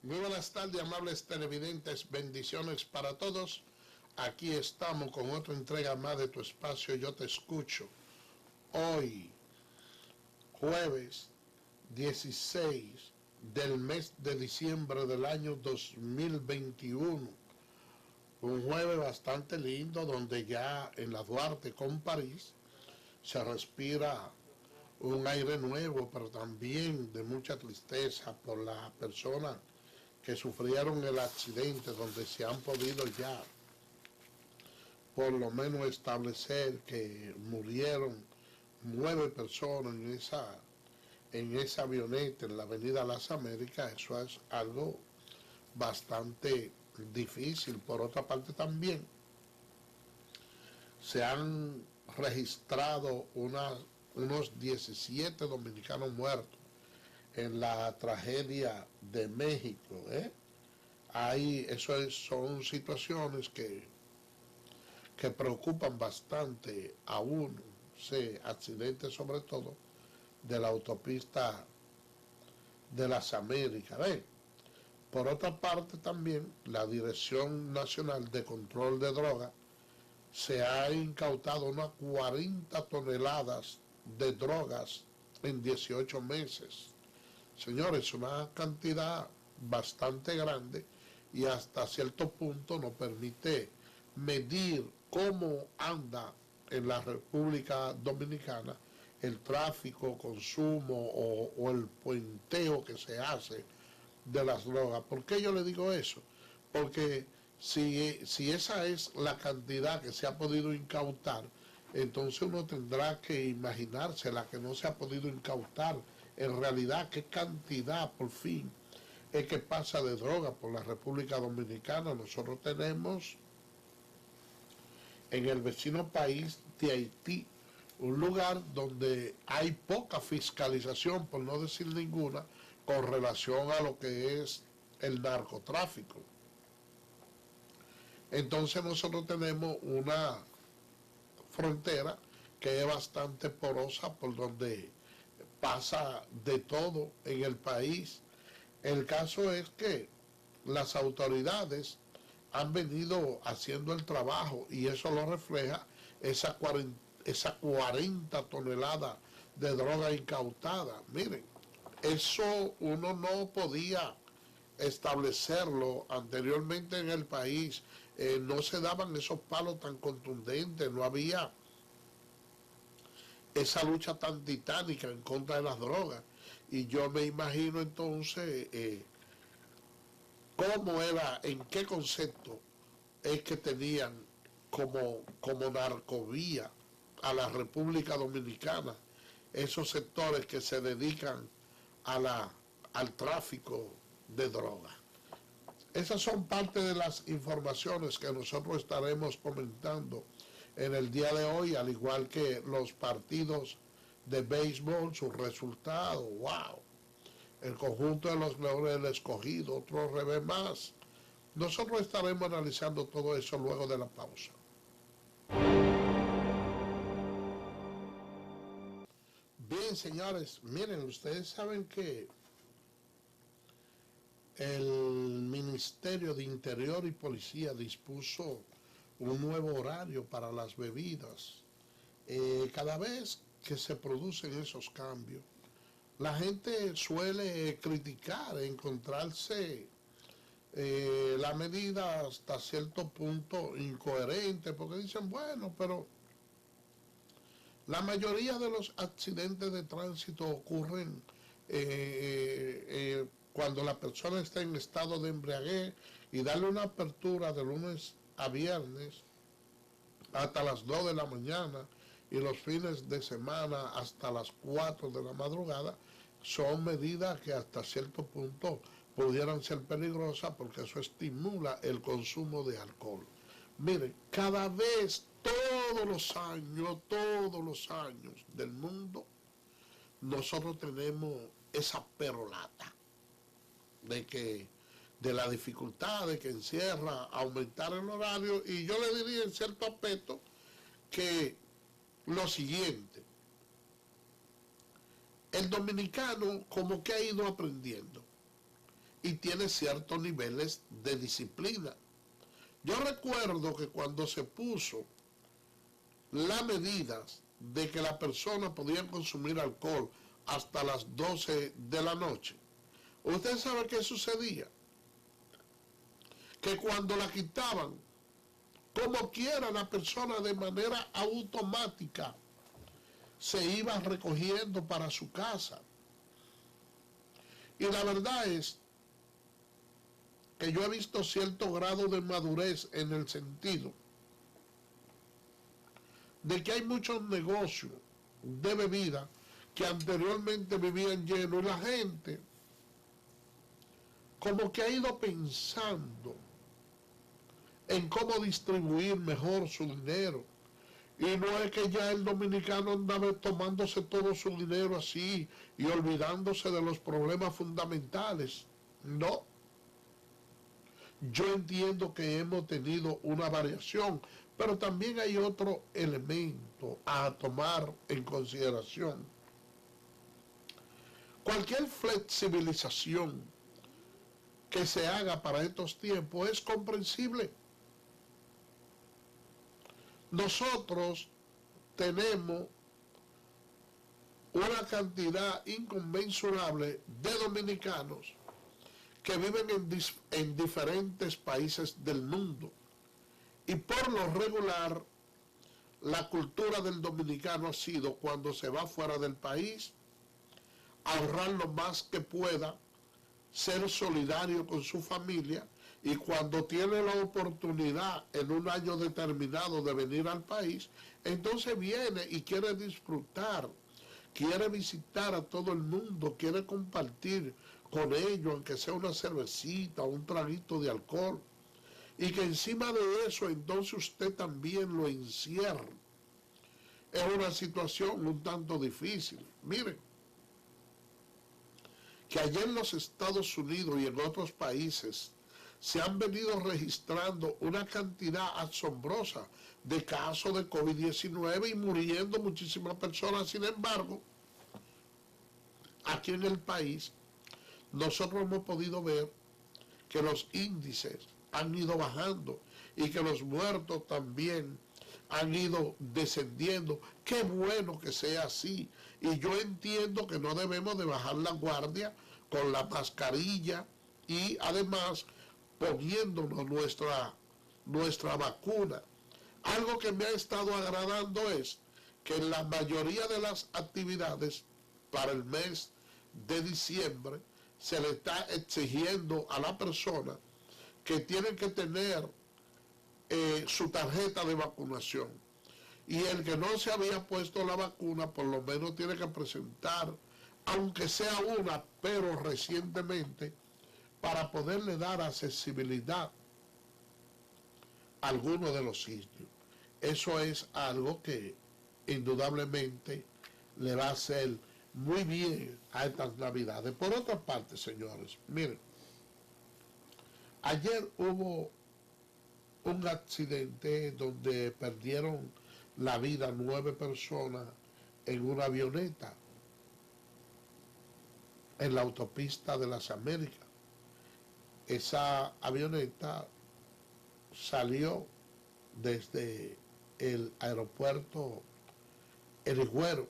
Muy buenas tardes, amables televidentes, bendiciones para todos. Aquí estamos con otra entrega más de tu espacio Yo Te Escucho. Hoy, jueves 16 del mes de diciembre del año 2021. Un jueves bastante lindo donde ya en la Duarte con París se respira un aire nuevo, pero también de mucha tristeza por las personas que sufrieron el accidente, donde se han podido ya por lo menos establecer que murieron 9 personas en esa avioneta en la avenida Las Américas. Eso es algo bastante difícil. Por otra parte también se han registrado unos 17 dominicanos muertos en la tragedia de México. Son situaciones que preocupan bastante a uno, accidentes sobre todo de la autopista de las Américas. Por otra parte también la Dirección Nacional de Control de Drogas se ha incautado unas 40 toneladas de drogas en 18 meses. Señores, una cantidad bastante grande y hasta cierto punto nos permite medir cómo anda en la República Dominicana el tráfico, consumo o el puenteo que se hace de las drogas. ¿Por qué yo le digo eso? Porque si esa es la cantidad que se ha podido incautar, entonces uno tendrá que imaginarse la que no se ha podido incautar. En realidad, ¿qué cantidad por fin es que pasa de droga por la República Dominicana? Nosotros tenemos en el vecino país de Haití un lugar donde hay poca fiscalización, por no decir ninguna, con relación a lo que es el narcotráfico. Entonces nosotros tenemos una frontera que es bastante porosa, por donde pasa de todo en el país. El caso es que las autoridades han venido haciendo el trabajo y eso lo refleja esa 40 toneladas de droga incautada. Miren, eso uno no podía establecerlo anteriormente en el país. No se daban esos palos tan contundentes, no había esa lucha tan titánica en contra de las drogas. Y yo me imagino entonces cómo era, en qué concepto es que tenían como narcovía a la República Dominicana esos sectores que se dedican al tráfico de drogas. Esas son parte de las informaciones que nosotros estaremos comentando en el día de hoy, al igual que los partidos de béisbol, sus resultados. ¡Wow! El conjunto de los Leones del Escogido, otro revés más. Nosotros estaremos analizando todo eso luego de la pausa. Bien, señores, miren, ustedes saben que el Ministerio de Interior y Policía dispuso un nuevo horario para las bebidas. Cada vez que se producen esos cambios, la gente suele criticar, encontrarse la medida hasta cierto punto incoherente, porque dicen, bueno, pero la mayoría de los accidentes de tránsito ocurren cuando la persona está en estado de embriaguez, y darle una apertura de lunes a viernes hasta las 2 de la mañana y los fines de semana hasta las 4 de la madrugada son medidas que hasta cierto punto pudieran ser peligrosas, porque eso estimula el consumo de alcohol. Miren, cada vez, todos los años del mundo, nosotros tenemos esa perolata de la dificultad de que encierra aumentar el horario, y yo le diría en cierto aspecto que lo siguiente: el dominicano como que ha ido aprendiendo y tiene ciertos niveles de disciplina. Yo recuerdo que cuando se puso las medidas de que la persona podía consumir alcohol hasta las 12 de la noche, ¿usted sabe qué sucedía? Que cuando la quitaban, como quiera la persona de manera automática se iba recogiendo para su casa. Y la verdad es que yo he visto cierto grado de madurez en el sentido de que hay muchos negocios de bebida que anteriormente vivían llenos y la gente como que ha ido pensando en cómo distribuir mejor su dinero. Y no es que ya el dominicano andaba tomándose todo su dinero así y olvidándose de los problemas fundamentales. No. Yo entiendo que hemos tenido una variación, pero también hay otro elemento a tomar en consideración. Cualquier flexibilización que se haga para estos tiempos es comprensible. Nosotros tenemos una cantidad inconmensurable de dominicanos que viven en diferentes países del mundo. Y por lo regular, la cultura del dominicano ha sido, cuando se va fuera del país, ahorrar lo más que pueda, ser solidario con su familia, y cuando tiene la oportunidad en un año determinado de venir al país, entonces viene y quiere disfrutar, quiere visitar a todo el mundo, quiere compartir con ellos, aunque sea una cervecita o un traguito de alcohol, y que encima de eso entonces usted también lo encierra. Es una situación un tanto difícil. Miren, que allá en los Estados Unidos y en otros países se han venido registrando una cantidad asombrosa de casos de COVID-19 y muriendo muchísimas personas. Sin embargo, aquí en el país, nosotros hemos podido ver que los índices han ido bajando y que los muertos también han ido descendiendo. Qué bueno que sea así. Y yo entiendo que no debemos de bajar la guardia con la mascarilla y además poniéndonos nuestra vacuna. Algo que me ha estado agradando es que en la mayoría de las actividades para el mes de diciembre se le está exigiendo a la persona que tiene que tener su tarjeta de vacunación. Y el que no se había puesto la vacuna, por lo menos tiene que presentar, aunque sea una, pero recientemente, para poderle dar accesibilidad a algunos de los sitios. Eso es algo que indudablemente le va a hacer muy bien a estas Navidades. Por otra parte, señores, miren, ayer hubo un accidente donde perdieron la vida 9 personas en una avioneta en la autopista de las Américas. Esa avioneta salió desde el aeropuerto El Higüero.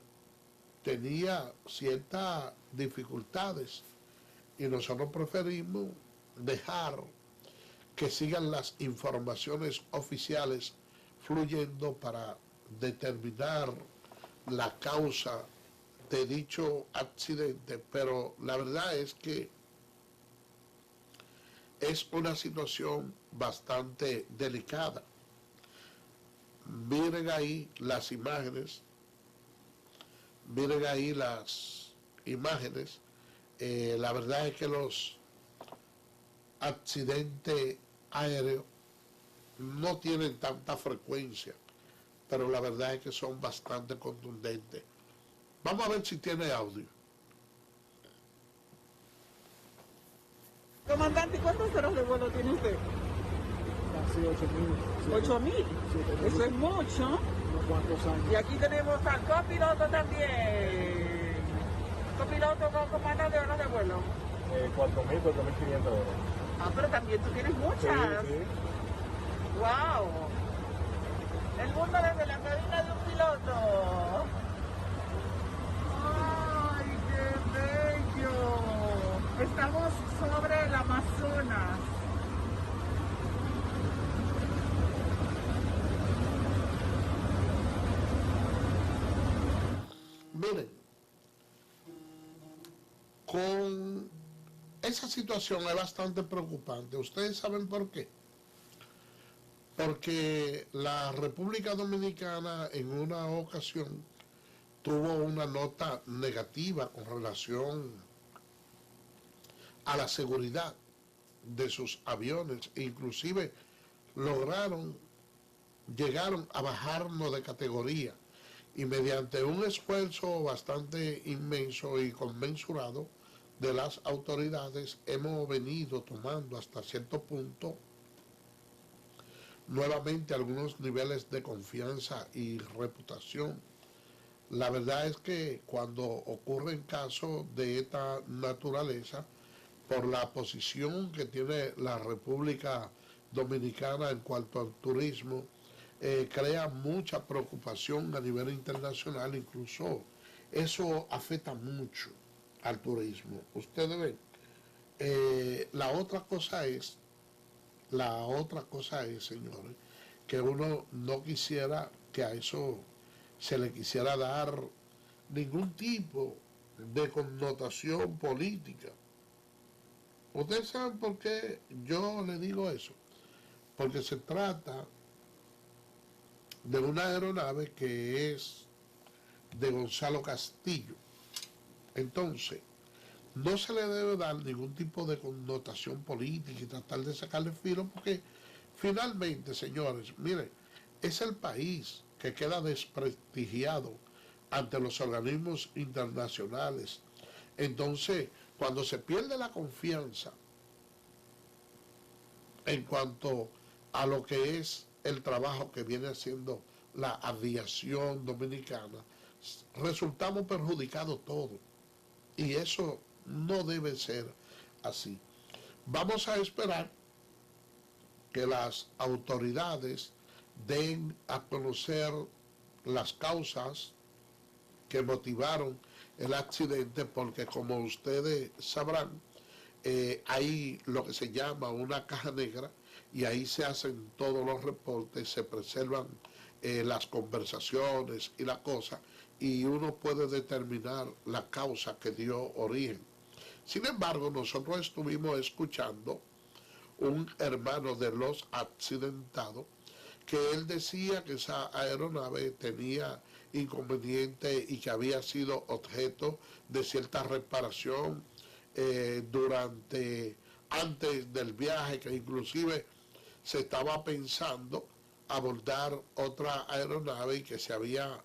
Tenía ciertas dificultades y nosotros preferimos dejar que sigan las informaciones oficiales fluyendo para determinar la causa de dicho accidente, pero la verdad es que es una situación bastante delicada. Miren ahí las imágenes, la verdad es que los accidentes aéreos no tienen tanta frecuencia, pero la verdad es que son bastante contundentes. Vamos a ver si tiene audio. Comandante, ¿cuántas horas de vuelo tiene usted? Casi 8.000. 8.000. Eso es mucho. Unos cuantos años. Y aquí tenemos al copiloto también. Copiloto con comandante de horas de vuelo. 4.000, 4.500 euros. Ah, pero también tú tienes Sí, muchas. sí. ¡Wow! El mundo desde la cabina de un piloto. ¡Ay, qué bello! Estamos sobre el Amazonas. Miren, con esa situación es bastante preocupante. ¿Ustedes saben por qué? Porque la República Dominicana en una ocasión tuvo una nota negativa con relación a la seguridad de sus aviones e inclusive llegaron a bajarnos de categoría y mediante un esfuerzo bastante inmenso y conmensurado de las autoridades hemos venido tomando hasta cierto punto nuevamente algunos niveles de confianza y reputación. La verdad es que cuando ocurren casos de esta naturaleza, por la posición que tiene la República Dominicana en cuanto al turismo, crea mucha preocupación a nivel internacional, incluso eso afecta mucho al turismo. Ustedes ven, la otra cosa es, señores, que uno no quisiera que a eso se le quisiera dar ningún tipo de connotación política. ¿Ustedes saben por qué yo le digo eso? Porque se trata de una aeronave que es de Gonzalo Castillo. Entonces, no se le debe dar ningún tipo de connotación política y tratar de sacarle filo porque finalmente, señores, miren, es el país que queda desprestigiado ante los organismos internacionales. Entonces, cuando se pierde la confianza en cuanto a lo que es el trabajo que viene haciendo la aviación dominicana, resultamos perjudicados todos. Y eso no debe ser así. Vamos a esperar que las autoridades den a conocer las causas que motivaron el accidente, porque como ustedes sabrán, hay lo que se llama una caja negra y ahí se hacen todos los reportes, se preservan las conversaciones y la cosa, y uno puede determinar la causa que dio origen. Sin embargo, nosotros estuvimos escuchando un hermano de los accidentados que él decía que esa aeronave tenía inconveniente y que había sido objeto de cierta reparación antes del viaje, que inclusive se estaba pensando abordar otra aeronave y que se había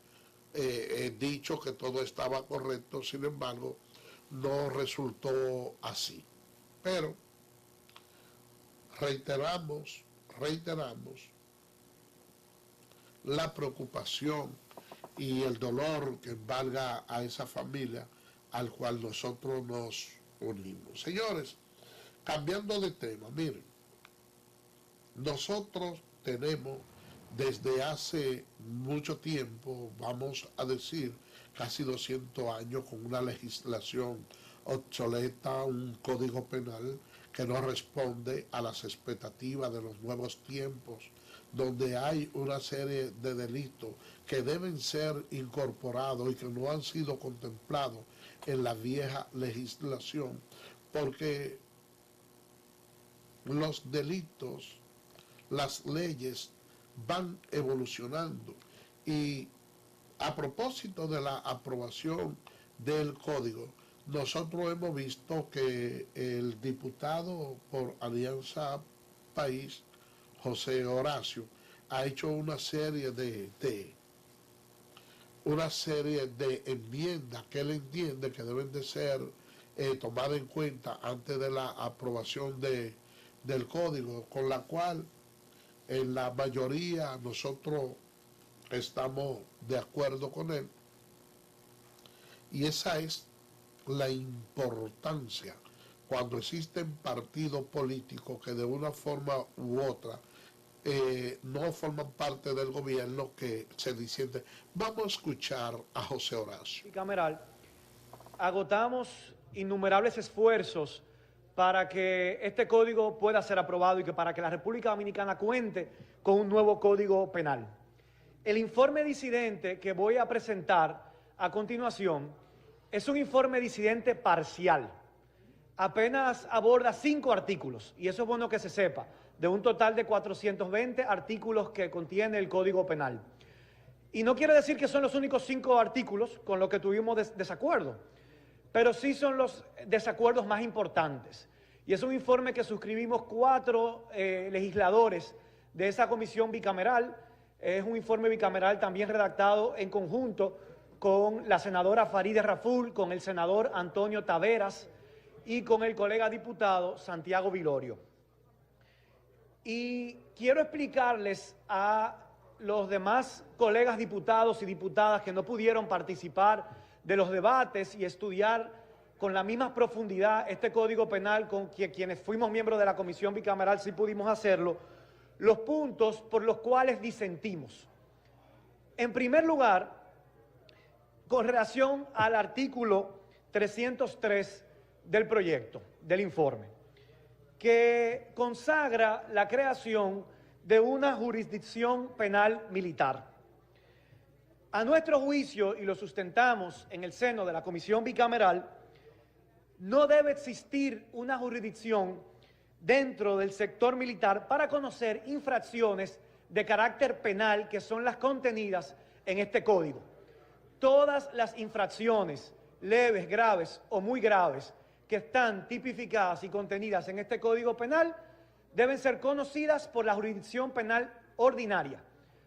dicho que todo estaba correcto, sin embargo, no resultó así. Pero reiteramos la preocupación y el dolor que embarga a esa familia al cual nosotros nos unimos. Señores, cambiando de tema, miren, nosotros tenemos desde hace mucho tiempo, vamos a decir, casi 200 años, con una legislación obsoleta, un código penal que no responde a las expectativas de los nuevos tiempos, donde hay una serie de delitos que deben ser incorporados y que no han sido contemplados en la vieja legislación, porque los delitos, las leyes van evolucionando. Y a propósito de la aprobación del código, nosotros hemos visto que el diputado por Alianza País, José Horacio, ha hecho una serie de enmiendas que él entiende que deben de ser tomadas en cuenta antes de la aprobación del código, con la cual en la mayoría nosotros estamos de acuerdo con él. Y esa es la importancia cuando existen partidos políticos que de una forma u otra no forman parte del gobierno, que se disienten. Vamos a escuchar a José Horacio. Bicameral, agotamos innumerables esfuerzos para que este código pueda ser aprobado y que para que la República Dominicana cuente con un nuevo código penal. El informe disidente que voy a presentar a continuación es un informe disidente parcial. Apenas aborda 5 artículos, y eso es bueno que se sepa, de un total de 420 artículos que contiene el Código Penal. Y no quiere decir que son los únicos 5 artículos con los que tuvimos desacuerdo, pero sí son los desacuerdos más importantes. Y es un informe que suscribimos 4 legisladores de esa comisión bicameral. Es un informe bicameral también redactado en conjunto con la senadora Farideh Raful, con el senador Antonio Taveras y con el colega diputado Santiago Vilorio. Y quiero explicarles a los demás colegas diputados y diputadas que no pudieron participar de los debates y estudiar con la misma profundidad este Código Penal con quienes fuimos miembros de la Comisión Bicameral, sí pudimos hacerlo, los puntos por los cuales disentimos. En primer lugar, con relación al artículo 303 del proyecto, del informe, que consagra la creación de una jurisdicción penal militar. A nuestro juicio, y lo sustentamos en el seno de la Comisión Bicameral, no debe existir una jurisdicción dentro del sector militar para conocer infracciones de carácter penal que son las contenidas en este código. Todas las infracciones leves, graves o muy graves que están tipificadas y contenidas en este Código Penal deben ser conocidas por la jurisdicción penal ordinaria,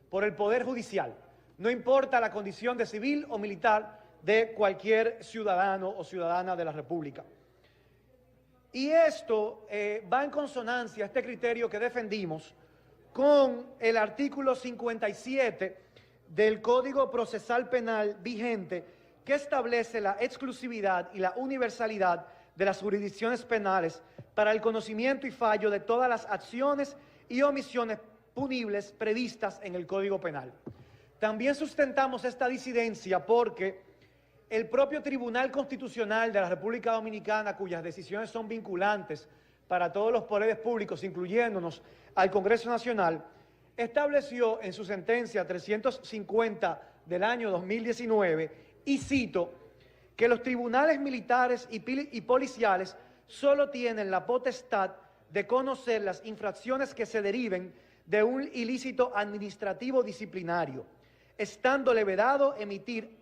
por el Poder Judicial. No importa la condición de civil o militar de cualquier ciudadano o ciudadana de la República. Y esto va en consonancia, este criterio que defendimos, con el artículo 57 del Código Procesal Penal vigente, que establece la exclusividad y la universalidad de las jurisdicciones penales para el conocimiento y fallo de todas las acciones y omisiones punibles previstas en el Código Penal. También sustentamos esta disidencia porque el propio Tribunal Constitucional de la República Dominicana, cuyas decisiones son vinculantes para todos los poderes públicos, incluyéndonos al Congreso Nacional, estableció en su sentencia 350 del año 2019, y cito, que los tribunales militares y policiales solo tienen la potestad de conocer las infracciones que se deriven de un ilícito administrativo disciplinario, estándole vedado emitir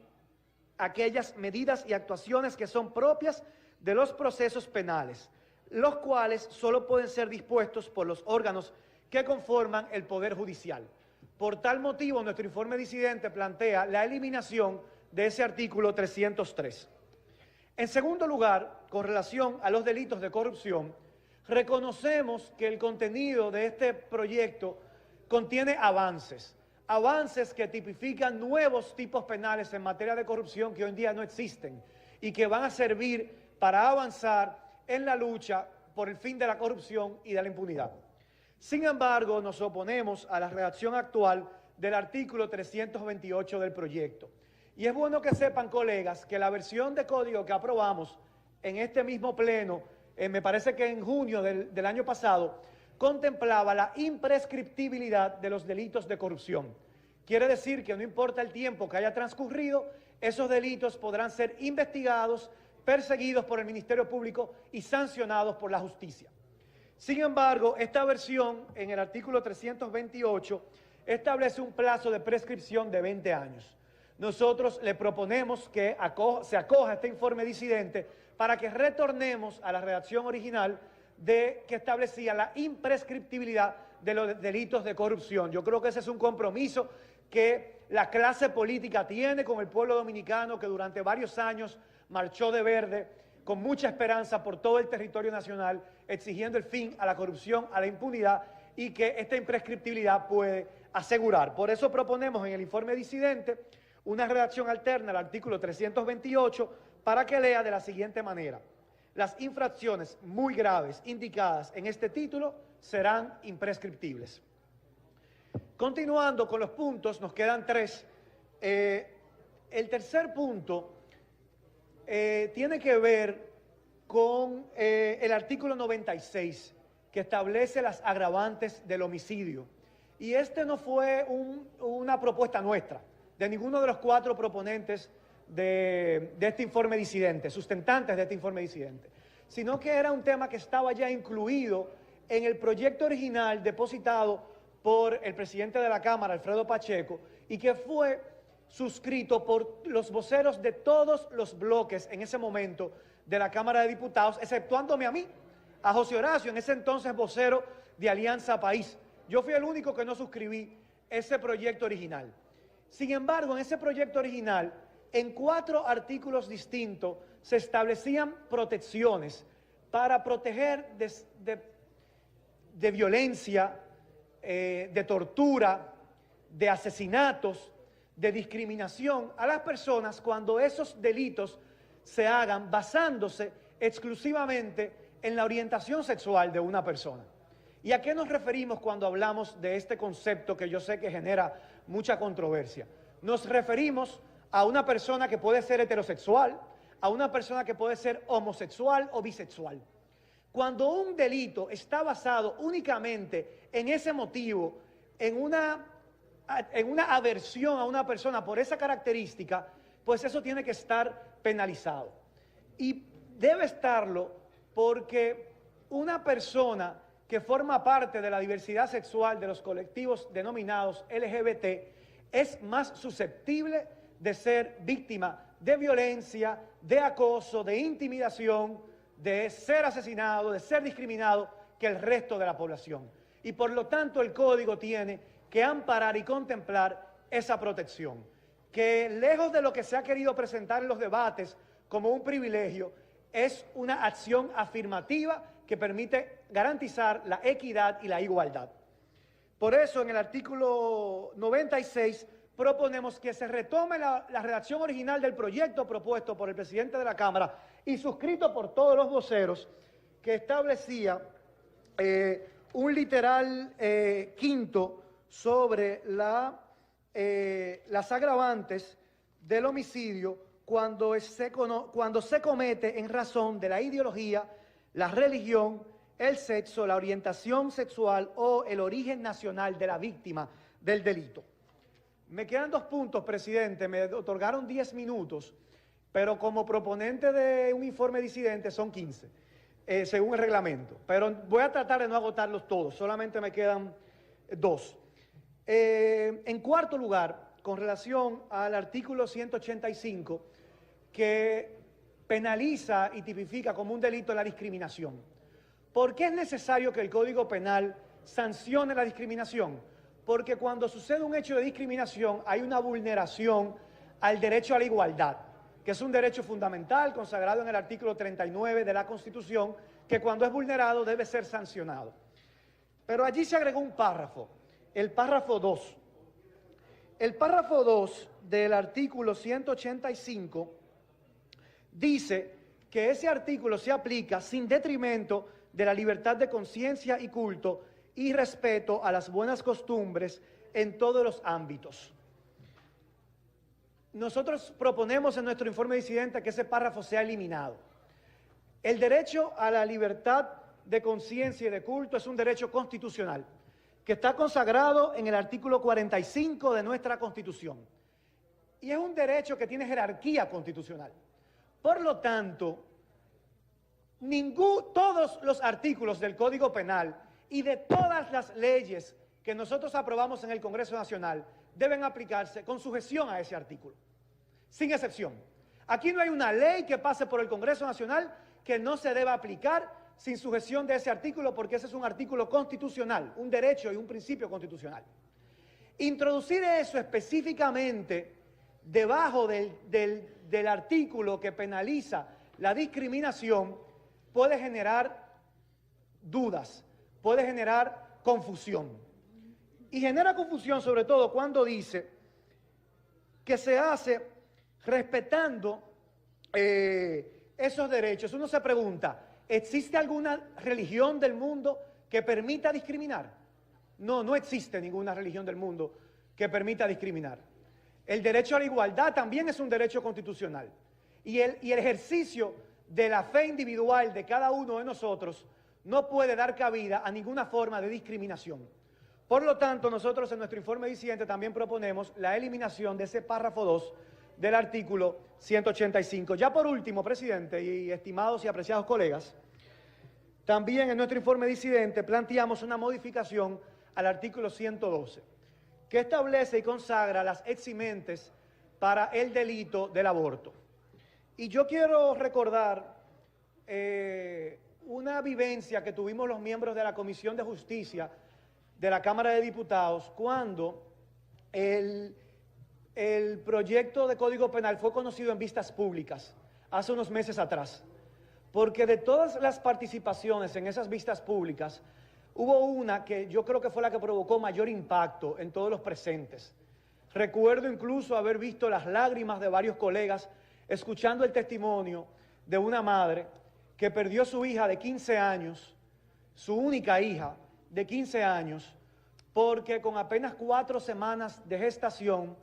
aquellas medidas y actuaciones que son propias de los procesos penales, los cuales solo pueden ser dispuestos por los órganos que conforman el Poder Judicial. Por tal motivo, nuestro informe disidente plantea la eliminación de ese artículo 303. En segundo lugar, con relación a los delitos de corrupción, reconocemos que el contenido de este proyecto contiene avances que tipifican nuevos tipos penales en materia de corrupción que hoy en día no existen y que van a servir para avanzar en la lucha por el fin de la corrupción y de la impunidad. Sin embargo, nos oponemos a la redacción actual del artículo 328 del proyecto. Y es bueno que sepan, colegas, que la versión de código que aprobamos en este mismo pleno, me parece que en junio del año pasado, contemplaba la imprescriptibilidad de los delitos de corrupción. Quiere decir que no importa el tiempo que haya transcurrido, esos delitos podrán ser investigados, perseguidos por el Ministerio Público y sancionados por la justicia. Sin embargo, esta versión, en el artículo 328, establece un plazo de prescripción de 20 años. Nosotros le proponemos que se acoja a este informe disidente para que retornemos a la redacción original que establecía la imprescriptibilidad de los delitos de corrupción. Yo creo que ese es un compromiso que la clase política tiene con el pueblo dominicano, que durante varios años marchó de verde con mucha esperanza por todo el territorio nacional, exigiendo el fin a la corrupción, a la impunidad, y que esta imprescriptibilidad puede asegurar. Por eso proponemos en el informe disidente una redacción alterna al artículo 328 para que lea de la siguiente manera. las infracciones muy graves indicadas en este título serán imprescriptibles. Continuando con los puntos, nos quedan 3. El tercer punto tiene que ver con el artículo 96, que establece las agravantes del homicidio. Y este no fue una propuesta nuestra, de ninguno de los 4 proponentes de este informe disidente, sustentantes de este informe disidente, sino que era un tema que estaba ya incluido en el proyecto original depositado por el presidente de la Cámara, Alfredo Pacheco, y que fue suscrito por los voceros de todos los bloques en ese momento de la Cámara de Diputados, exceptuándome a mí, a José Horacio, en ese entonces vocero de Alianza País. Yo fui el único que no suscribí ese proyecto original. Sin embargo, en ese proyecto original, en 4 artículos distintos, se establecían protecciones para proteger de violencia, de tortura, de asesinatos, de discriminación a las personas cuando esos delitos se hagan basándose exclusivamente en la orientación sexual de una persona. ¿Y a qué nos referimos cuando hablamos de este concepto que yo sé que genera mucha controversia? Nos referimos a una persona que puede ser heterosexual, a una persona que puede ser homosexual o bisexual. Cuando un delito está basado únicamente en ese motivo, en una aversión a una persona por esa característica, pues eso tiene que estar penalizado. Y debe estarlo porque una persona que forma parte de la diversidad sexual de los colectivos denominados LGBT es más susceptible de ser víctima de violencia, de acoso, de intimidación, de ser asesinado, de ser discriminado que el resto de la población. Y por lo tanto el Código tiene que amparar y contemplar esa protección, que lejos de lo que se ha querido presentar en los debates como un privilegio, es una acción afirmativa que permite garantizar la equidad y la igualdad. Por eso, en el artículo 96, proponemos que se retome la redacción original del proyecto propuesto por el presidente de la Cámara y suscrito por todos los voceros, que establecía un literal quinto sobre las agravantes del homicidio cuando se comete en razón de la ideología, la religión, el sexo, la orientación sexual o el origen nacional de la víctima del delito. Me quedan 2 puntos, presidente. Me otorgaron 10 minutos, pero como proponente de un informe disidente son 15, según el reglamento. Pero voy a tratar de no agotarlos todos, solamente me quedan 2. En cuarto lugar, con relación al artículo 185, que penaliza y tipifica como un delito la discriminación. ¿Por qué es necesario que el Código Penal sancione la discriminación? Porque cuando sucede un hecho de discriminación hay una vulneración al derecho a la igualdad, que es un derecho fundamental consagrado en el artículo 39 de la Constitución, que cuando es vulnerado debe ser sancionado. Pero allí se agregó un párrafo, el párrafo 2. El párrafo 2 del artículo 185 dice que ese artículo se aplica sin detrimento de la libertad de conciencia y culto y respeto a las buenas costumbres en todos los ámbitos. Nosotros proponemos en nuestro informe disidente que ese párrafo sea eliminado. El derecho a la libertad de conciencia y de culto es un derecho constitucional que está consagrado en el artículo 45 de nuestra Constitución. Y es un derecho que tiene jerarquía constitucional. Por lo tanto, todos los artículos del Código Penal y de todas las leyes que nosotros aprobamos en el Congreso Nacional deben aplicarse con sujeción a ese artículo, sin excepción. Aquí no hay una ley que pase por el Congreso Nacional que no se deba aplicar sin sujeción de ese artículo, porque ese es un artículo constitucional, un derecho y un principio constitucional. Introducir eso específicamente debajo del artículo que penaliza la discriminación puede generar dudas, puede generar confusión. Y genera confusión sobre todo cuando dice que se hace respetando esos derechos, uno se pregunta, ¿existe alguna religión del mundo que permita discriminar? No, no existe ninguna religión del mundo que permita discriminar. El derecho a la igualdad también es un derecho constitucional. Y el ejercicio de la fe individual de cada uno de nosotros no puede dar cabida a ninguna forma de discriminación. Por lo tanto, nosotros en nuestro informe disidente también proponemos la eliminación de ese párrafo 2 del artículo 185. Ya por último, presidente y estimados y apreciados colegas, también en nuestro informe disidente planteamos una modificación al artículo 112, que establece y consagra las eximentes para el delito del aborto. Y yo quiero recordar una vivencia que tuvimos los miembros de la Comisión de Justicia de la Cámara de Diputados cuando el proyecto de Código Penal fue conocido en vistas públicas hace unos meses atrás. Porque de todas las participaciones en esas vistas públicas, hubo una que yo creo que fue la que provocó mayor impacto en todos los presentes. Recuerdo incluso haber visto las lágrimas de varios colegas escuchando el testimonio de una madre que perdió su hija de 15 años, su única hija de 15 años, porque con apenas 4 semanas de gestación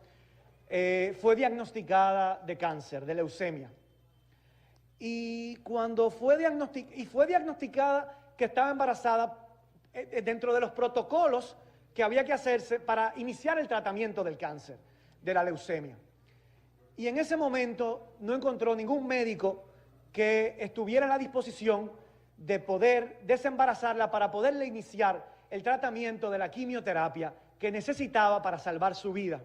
fue diagnosticada de cáncer, de leucemia. Y cuando fue diagnosticada que estaba embarazada, dentro de los protocolos que había que hacerse para iniciar el tratamiento del cáncer, de la leucemia. Y en ese momento no encontró ningún médico que estuviera a la disposición de poder desembarazarla para poderle iniciar el tratamiento de la quimioterapia que necesitaba para salvar su vida.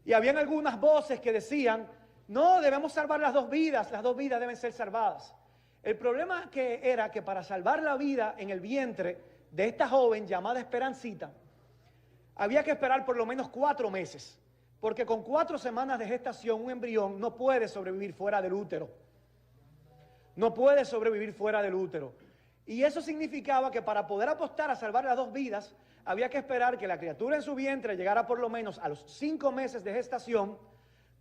Y habían algunas voces que decían, no, debemos salvar las 2 vidas deben ser salvadas. El problema era que para salvar la vida en el vientre de esta joven llamada Esperancita, había que esperar por lo menos 4 meses, porque con 4 semanas de gestación un embrión no puede sobrevivir fuera del útero. No puede sobrevivir fuera del útero. Y eso significaba que para poder apostar a salvar las 2 vidas, había que esperar que la criatura en su vientre llegara por lo menos a los 5 meses de gestación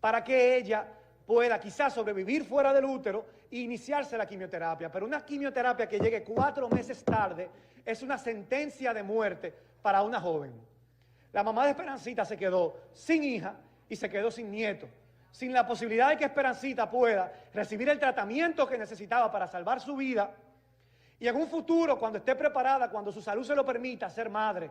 para que ella pueda quizás sobrevivir fuera del útero e iniciarse la quimioterapia. Pero una quimioterapia que llegue 4 meses tarde es una sentencia de muerte para una joven. La mamá de Esperancita se quedó sin hija y se quedó sin nieto, sin la posibilidad de que Esperancita pueda recibir el tratamiento que necesitaba para salvar su vida y en un futuro, cuando esté preparada, cuando su salud se lo permita, ser madre.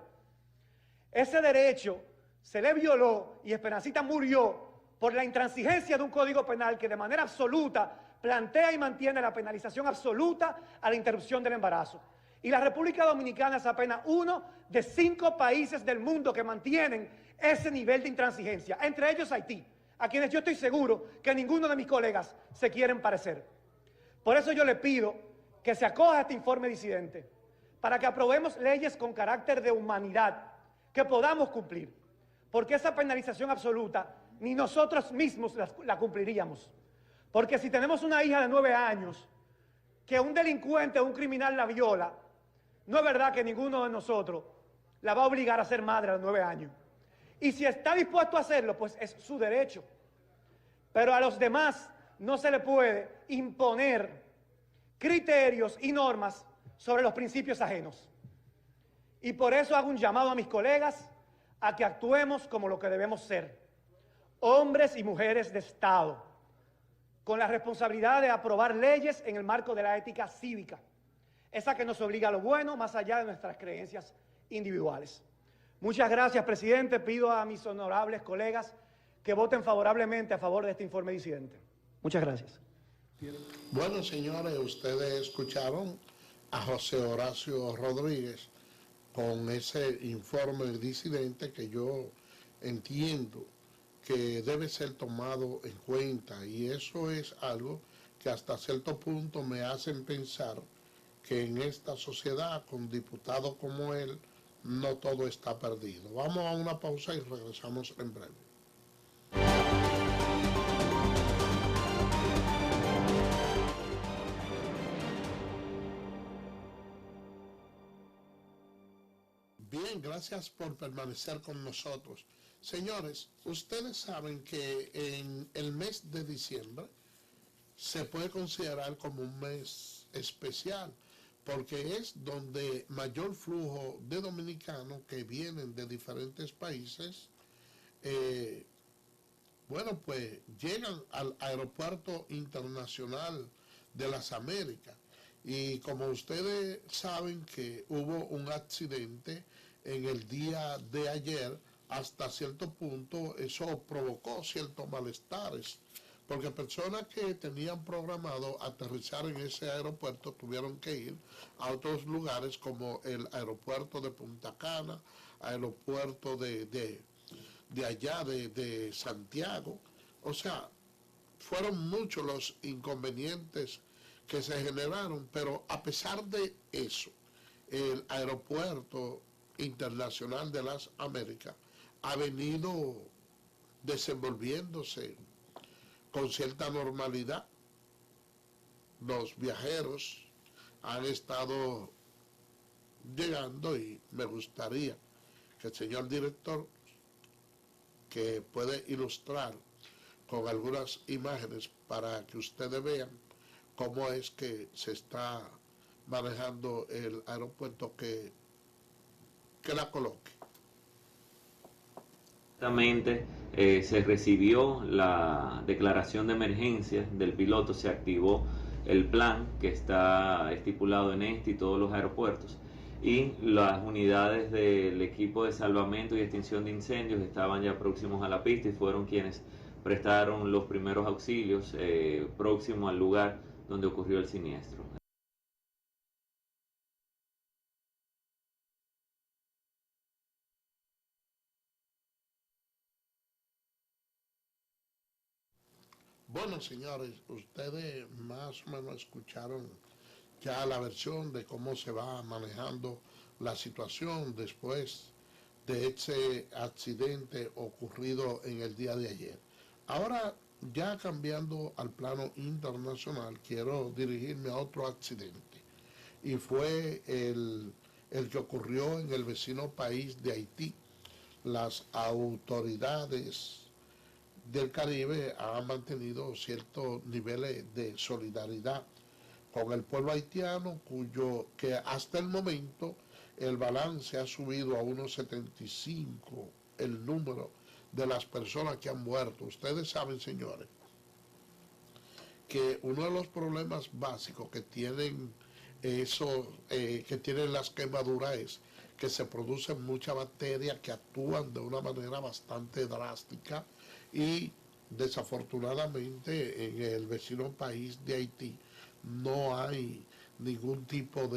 Ese derecho se le violó y Esperancita murió por la intransigencia de un código penal que de manera absoluta plantea y mantiene la penalización absoluta a la interrupción del embarazo. Y la República Dominicana es apenas uno de 5 países del mundo que mantienen ese nivel de intransigencia, entre ellos Haití, a quienes yo estoy seguro que ninguno de mis colegas se quieren parecer. Por eso yo le pido que se acoja a este informe disidente, para que aprobemos leyes con carácter de humanidad, que podamos cumplir, porque esa penalización absoluta ni nosotros mismos la cumpliríamos. Porque si tenemos una hija de 9 años, que un delincuente o un criminal la viola, no es verdad que ninguno de nosotros la va a obligar a ser madre a los 9 años. Y si está dispuesto a hacerlo, pues es su derecho. Pero a los demás no se le puede imponer criterios y normas sobre los principios ajenos. Y por eso hago un llamado a mis colegas a que actuemos como lo que debemos ser. Hombres y mujeres de Estado, con la responsabilidad de aprobar leyes en el marco de la ética cívica, esa que nos obliga a lo bueno más allá de nuestras creencias individuales. Muchas gracias, presidente. Pido a mis honorables colegas que voten favorablemente a favor de este informe disidente. Muchas gracias. Bueno, señores, ustedes escucharon a José Horacio Rodríguez con ese informe disidente que yo entiendo que debe ser tomado en cuenta, y eso es algo que hasta cierto punto me hacen pensar que en esta sociedad, con diputados como él, no todo está perdido. Vamos a una pausa y regresamos en breve. Bien, gracias por permanecer con nosotros. Señores, ustedes saben que en el mes de diciembre se puede considerar como un mes especial, porque es donde mayor flujo de dominicanos que vienen de diferentes países, bueno, pues llegan al Aeropuerto Internacional de las Américas. Y como ustedes saben que hubo un accidente en el día de ayer, hasta cierto punto eso provocó ciertos malestares, porque personas que tenían programado aterrizar en ese aeropuerto tuvieron que ir a otros lugares como el aeropuerto de Punta Cana, aeropuerto de allá de Santiago. O sea, fueron muchos los inconvenientes que se generaron, pero a pesar de eso, el Aeropuerto Internacional de las Américas ha venido desenvolviéndose con cierta normalidad. Los viajeros han estado llegando y me gustaría que el señor director, que puede ilustrar con algunas imágenes para que ustedes vean cómo es que se está manejando el aeropuerto, que la coloque. Exactamente, se recibió la declaración de emergencia del piloto, se activó el plan que está estipulado en este y todos los aeropuertos, y las unidades del equipo de salvamento y extinción de incendios estaban ya próximos a la pista y fueron quienes prestaron los primeros auxilios próximo al lugar donde ocurrió el siniestro. Bueno, señores, ustedes más o menos escucharon ya la versión de cómo se va manejando la situación después de ese accidente ocurrido en el día de ayer. Ahora, ya cambiando al plano internacional, quiero dirigirme a otro accidente, y fue el que ocurrió en el vecino país de Haití. Las autoridades del Caribe han mantenido ciertos niveles de solidaridad con el pueblo haitiano, que hasta el momento el balance ha subido a unos 75 el número de las personas que han muerto. Ustedes saben, señores, que uno de los problemas básicos que tienen las quemaduras es que se producen muchas bacterias que actúan de una manera bastante drástica, y desafortunadamente en el vecino país de Haití no hay ningún tipo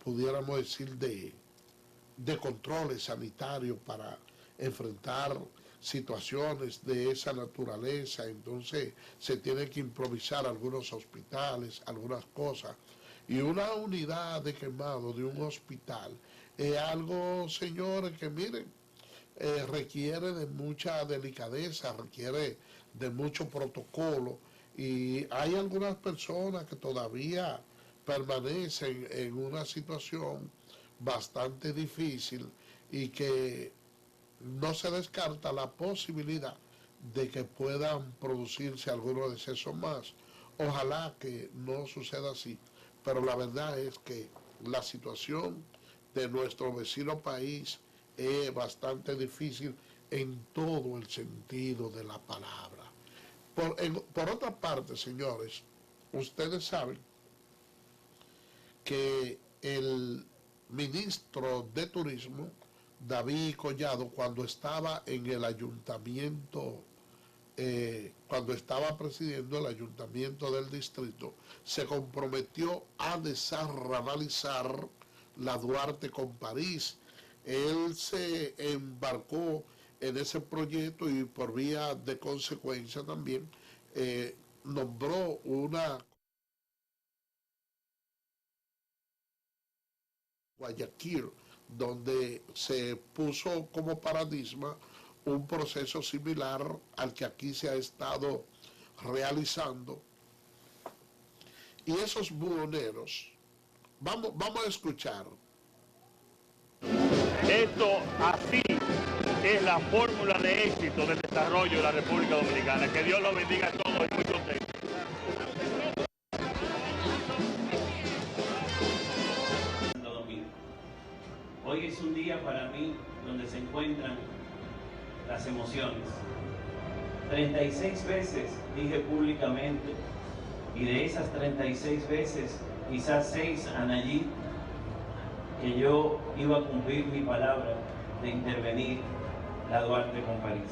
pudiéramos decir, de controles sanitarios para enfrentar situaciones de esa naturaleza. Entonces se tiene que improvisar algunos hospitales, algunas cosas. Y una unidad de quemado de un hospital es algo, señores, que miren, requiere de mucha delicadeza, requiere de mucho protocolo, y hay algunas personas que todavía permanecen en una situación bastante difícil y que no se descarta la posibilidad de que puedan producirse algunos decesos más. Ojalá que no suceda así, pero la verdad es que la situación de nuestro vecino país es bastante difícil en todo el sentido de la palabra. Por otra parte, señores, ustedes saben que el ministro de Turismo, David Collado, cuando estaba en el ayuntamiento, cuando estaba presidiendo el ayuntamiento del distrito, se comprometió a desarrabalizar la Duarte con París. Él se embarcó en ese proyecto y por vía de consecuencia también nombró una Guayaquil, donde se puso como paradigma un proceso similar al que aquí se ha estado realizando. Y esos buhoneros, vamos a escuchar. Esto así es la fórmula de éxito del desarrollo de la República Dominicana. Que Dios los bendiga a todos y muy contentos. Hoy es un día para mí donde se encuentran las emociones. 36 veces dije públicamente, y de esas 36 veces, quizás 6 han allí, que yo iba a cumplir mi palabra de intervenir la Duarte con París.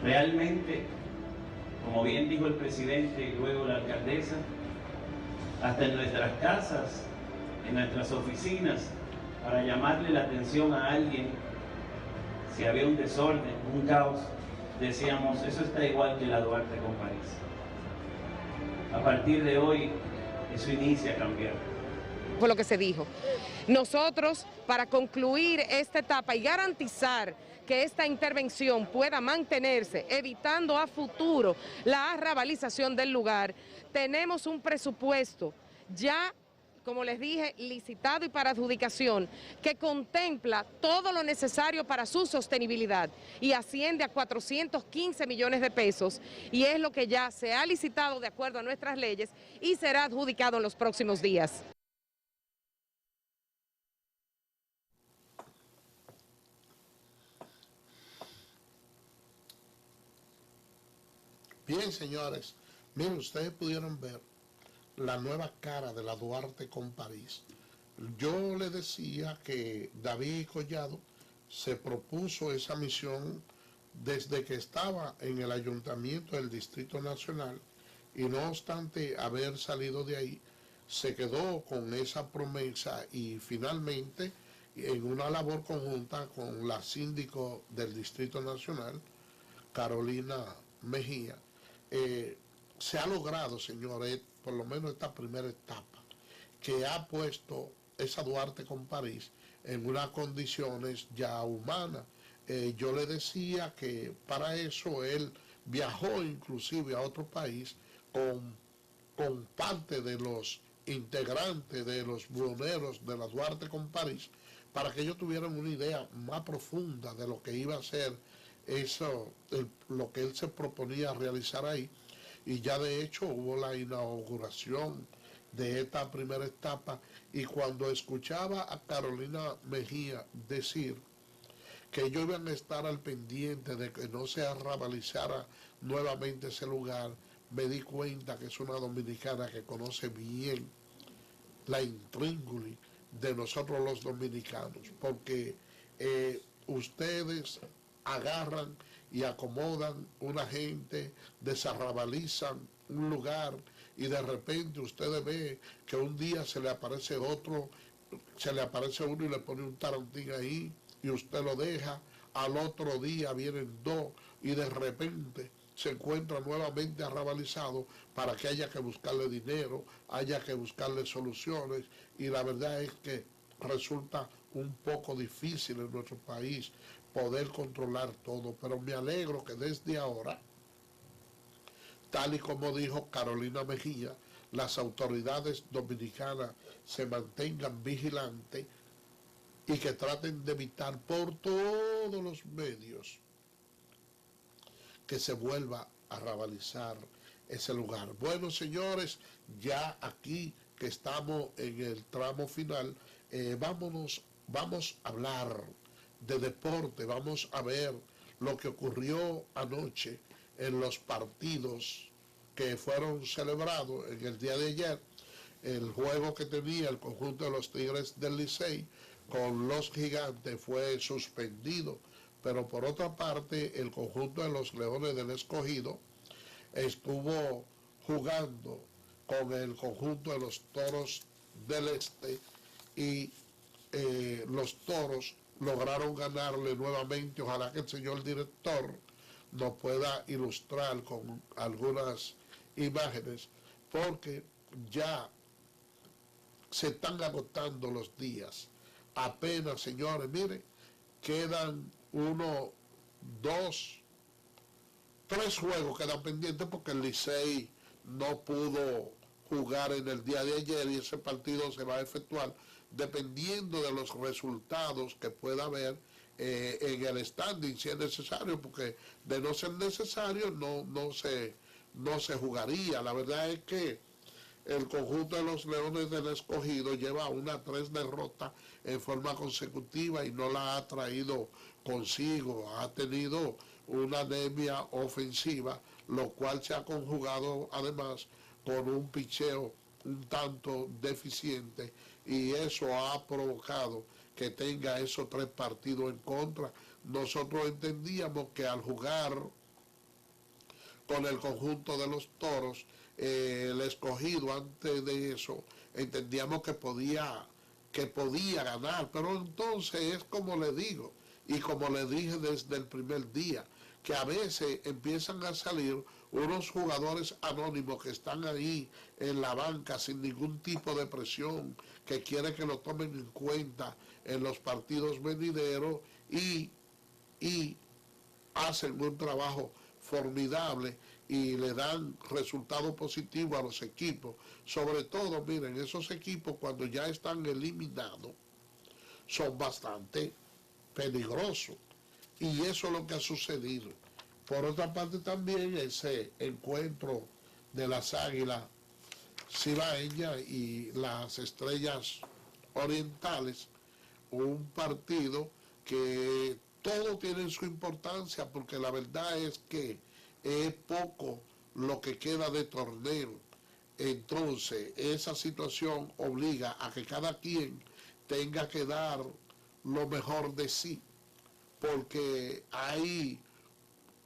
Realmente, como bien dijo el presidente y luego la alcaldesa, hasta en nuestras casas, en nuestras oficinas, para llamarle la atención a alguien, si había un desorden, un caos, decíamos, eso está igual que la Duarte con París. A partir de hoy, eso inicia a cambiar. Fue lo que se dijo. Nosotros, para concluir esta etapa y garantizar que esta intervención pueda mantenerse, evitando a futuro la arrabalización del lugar, tenemos un presupuesto ya, como les dije, licitado y para adjudicación, que contempla todo lo necesario para su sostenibilidad y asciende a 415 millones de pesos, y es lo que ya se ha licitado de acuerdo a nuestras leyes y será adjudicado en los próximos días. Bien, señores, miren, ustedes pudieron ver la nueva cara de la Duarte con París. Yo le decía que David Collado se propuso esa misión desde que estaba en el ayuntamiento del Distrito Nacional, y no obstante haber salido de ahí, se quedó con esa promesa y finalmente, en una labor conjunta con la síndico del Distrito Nacional, Carolina Mejía, se ha logrado, señores, por lo menos esta primera etapa, que ha puesto esa Duarte con París en unas condiciones ya humanas. Yo le decía que para eso él viajó inclusive a otro país con parte de los integrantes de los buhoneros de la Duarte con París, para que ellos tuvieran una idea más profunda de lo que iba a ser eso, lo que él se proponía realizar ahí. Y ya de hecho hubo la inauguración de esta primera etapa, y cuando escuchaba a Carolina Mejía decir que ellos iban a estar al pendiente de que no se arrabalizara nuevamente ese lugar, me di cuenta que es una dominicana que conoce bien la intríngulis de nosotros los dominicanos, porque ustedes agarran y acomodan una gente, desarrabalizan un lugar, y de repente ustedes ven que un día se le aparece otro, se le aparece uno y le pone un tarantín ahí, y usted lo deja, al otro día vienen dos, y de repente se encuentra nuevamente arrabalizado para que haya que buscarle dinero, haya que buscarle soluciones, y la verdad es que resulta un poco difícil en nuestro país poder controlar todo, pero me alegro que desde ahora, tal y como dijo Carolina Mejía, las autoridades dominicanas se mantengan vigilantes y que traten de evitar por todos los medios que se vuelva a arrabalizar ese lugar. Bueno, señores, ya aquí que estamos en el tramo final, vamos a hablar de deporte, vamos a ver lo que ocurrió anoche en los partidos que fueron celebrados en el día de ayer. El juego que tenía el conjunto de los Tigres del Licey con los Gigantes fue suspendido, pero por otra parte el conjunto de los Leones del Escogido estuvo jugando con el conjunto de los Toros del Este, y los Toros lograron ganarle nuevamente. Ojalá que el señor director nos pueda ilustrar con algunas imágenes, porque ya se están agotando los días. Apenas, señores, miren, quedan 1, 2, 3 juegos quedan pendientes, porque el Licey no pudo jugar en el día de ayer, y ese partido se va a efectuar dependiendo de los resultados que pueda haber en el standing, si es necesario, porque de no ser necesario no no se jugaría. La verdad es que el conjunto de los Leones del Escogido lleva 3 derrotas en forma consecutiva y no la ha traído consigo. Ha tenido una anemia ofensiva, lo cual se ha conjugado además con un picheo un tanto deficiente, y eso ha provocado que tenga esos 3 partidos en contra. Nosotros entendíamos que al jugar con el conjunto de los Toros, el Escogido antes de eso entendíamos que podía ganar, pero entonces es como le digo y como le dije desde el primer día, que a veces empiezan a salir unos jugadores anónimos que están ahí en la banca sin ningún tipo de presión, que quieren que lo tomen en cuenta en los partidos venideros y hacen un trabajo formidable y le dan resultados positivos a los equipos. Sobre todo, miren, esos equipos cuando ya están eliminados son bastante peligrosos, y eso es lo que ha sucedido. Por otra parte también ese encuentro de las Águilas Cibaeñas y las Estrellas Orientales, un partido que todo tiene su importancia, porque la verdad es que es poco lo que queda de torneo. Entonces, esa situación obliga a que cada quien tenga que dar lo mejor de sí, porque ahí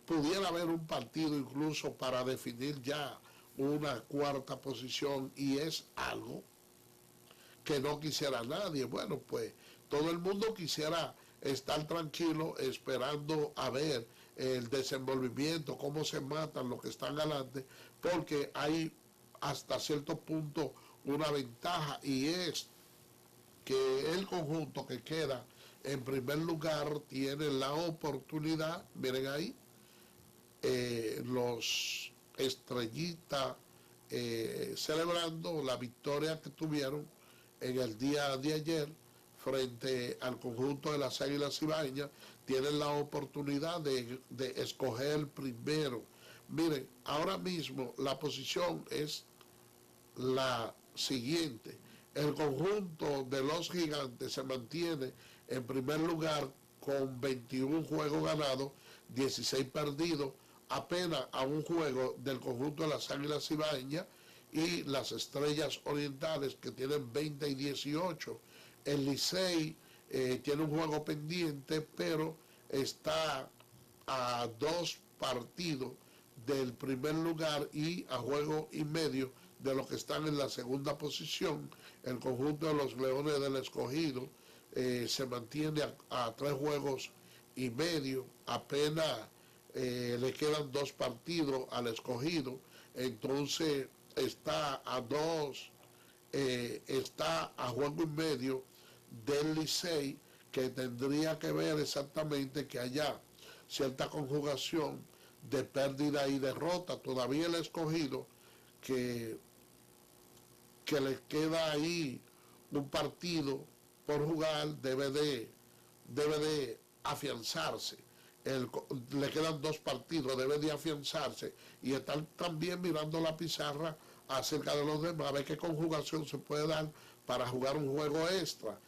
pudiera haber un partido incluso para definir ya una 4ª posición, y es algo que no quisiera nadie. Bueno, pues todo el mundo quisiera estar tranquilo esperando a ver el desenvolvimiento, cómo se matan los que están adelante, porque hay hasta cierto punto una ventaja, y es que el conjunto que queda en primer lugar tiene la oportunidad, miren ahí, los Estrellitas celebrando la victoria que tuvieron en el día de ayer frente al conjunto de las Águilas Cibaeñas. Tienen la oportunidad de escoger primero. Miren, ahora mismo la posición es la siguiente. El conjunto de los Gigantes se mantiene en primer lugar con 21 juegos ganados, 16 perdidos, apenas a un juego del conjunto de las Águilas Cibaeñas y las Estrellas Orientales, que tienen 20 y 18. El Licey tiene un juego pendiente, pero está a 2 partidos del primer lugar y a juego y medio de los que están en la segunda posición. El conjunto de los Leones del Escogido se mantiene a 3 juegos y medio, apenas le quedan 2 partidos al Escogido, entonces está a 2, está a juego y medio del Licey, que tendría que ver exactamente que haya cierta conjugación de pérdida y derrota. Todavía el Escogido, que le queda ahí un partido por jugar, debe de afianzarse. Le quedan 2 partidos, debe de afianzarse y estar también mirando la pizarra acerca de los demás, a ver qué conjugación se puede dar para jugar un juego extra.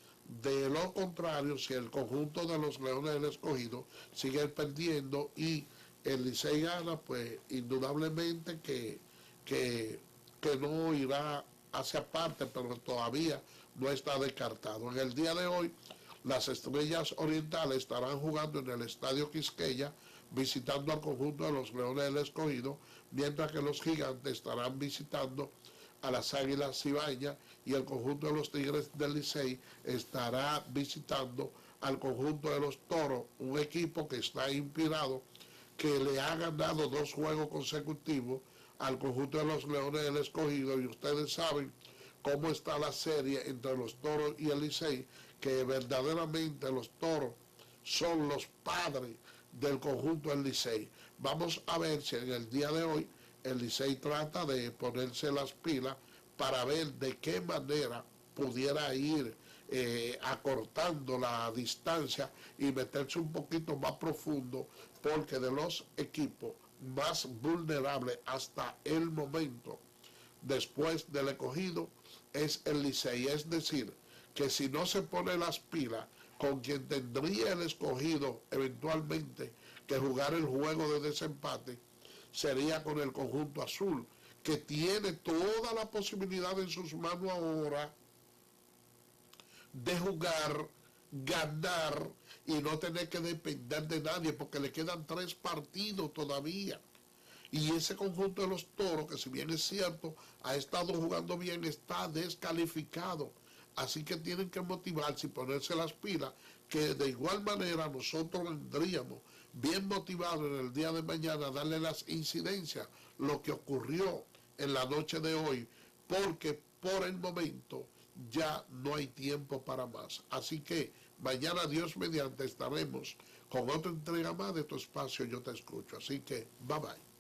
De lo contrario, si el conjunto de los Leones del Escogido sigue perdiendo y el Licey gana, pues indudablemente que no irá hacia parte, pero todavía no está descartado. En el día de hoy, las Estrellas Orientales estarán jugando en el Estadio Quisqueya, visitando al conjunto de los Leones del Escogido, mientras que los Gigantes estarán visitando a las Águilas Cibaeñas, y el conjunto de los Tigres del Licey estará visitando al conjunto de los Toros, un equipo que está inspirado, que le ha ganado 2 juegos consecutivos al conjunto de los Leones del Escogido, y ustedes saben cómo está la serie entre los Toros y el Licey, que verdaderamente los Toros son los padres del conjunto del Licey. Vamos a ver si en el día de hoy el Licey trata de ponerse las pilas para ver de qué manera pudiera ir acortando la distancia y meterse un poquito más profundo, porque de los equipos más vulnerable hasta el momento, después del Escogido, es el Licey. Es decir, que si no se pone las pilas, con quien tendría el Escogido eventualmente que jugar el juego de desempate, sería con el conjunto azul, que tiene toda la posibilidad en sus manos ahora de jugar, ganar y no tener que depender de nadie, porque le quedan 3 partidos todavía. Y ese conjunto de los Toros, que si bien es cierto, ha estado jugando bien, está descalificado. Así que tienen que motivarse y ponerse las pilas, que de igual manera nosotros vendríamos bien motivados en el día de mañana a darle las incidencias, lo que ocurrió en la noche de hoy, porque por el momento ya no hay tiempo para más. Así que mañana, Dios mediante, estaremos con otra entrega más de tu espacio Yo Te Escucho. Así que bye bye.